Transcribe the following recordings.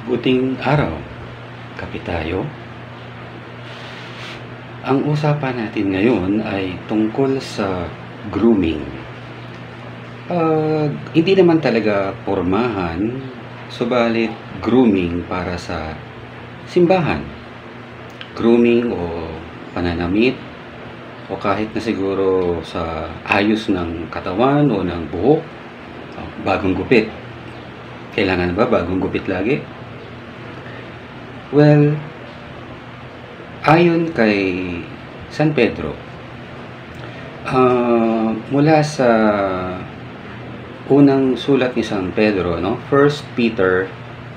Mabuting araw, kape tayo. Ang usapan natin ngayon ay tungkol sa grooming. Hindi naman talaga pormahan, subalit grooming para sa simbahan. Grooming o pananamit o kahit na siguro sa ayos ng katawan o ng buhok, bagong gupit. Kailangan ba bagong gupit lagi? Well, ayon kay San Pedro, mula sa unang sulat ni San Pedro, 1 Peter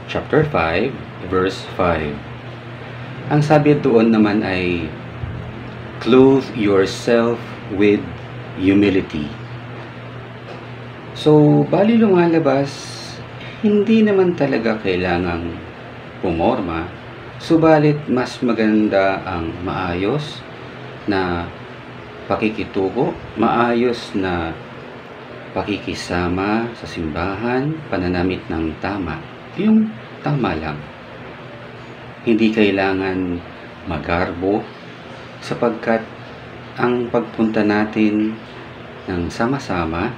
chapter 5, verse 5. Ang sabi doon naman ay, clothe yourself with humility. So, bali lumalabas, hindi naman talaga kailangang pumorma, subalit mas maganda ang maayos na pakikitubo, maayos na pakikisama sa simbahan, pananamit ng tama. Yung tama lang. Hindi kailangan magarbo sapagkat ang pagpunta natin ng sama-sama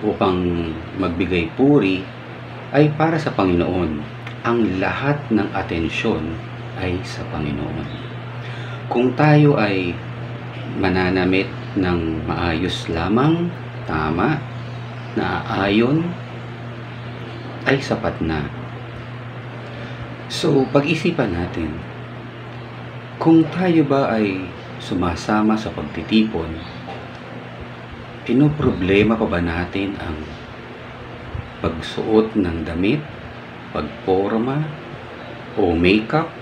upang magbigay puri ay para sa Panginoon. Ang lahat ng atensyon ay sa Panginoon. Kung tayo ay mananamit ng maayos lamang, tama, naaayon, ay sapat na. So, pag-isipan natin, kung tayo ba ay sumasama sa pagtitipon, pinoproblema pa ba natin ang pagsuot ng damit, pagporma, o makeup?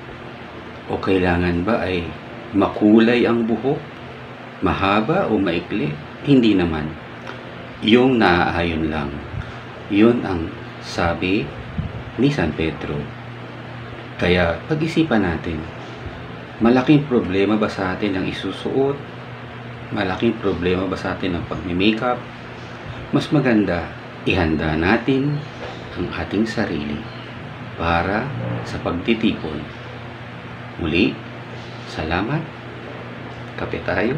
O kailangan ba ay makulay ang buhok, mahaba o maikli? Hindi naman. Yung naaayon lang. Yun ang sabi ni San Pedro. Kaya pag-isipan natin, malaking problema ba sa atin ang isusuot? Malaking problema ba sa atin ang pagme-makeup? Mas maganda ihanda natin ang ating sarili para sa pagtitipon. Muli, salamat. Kape tayo.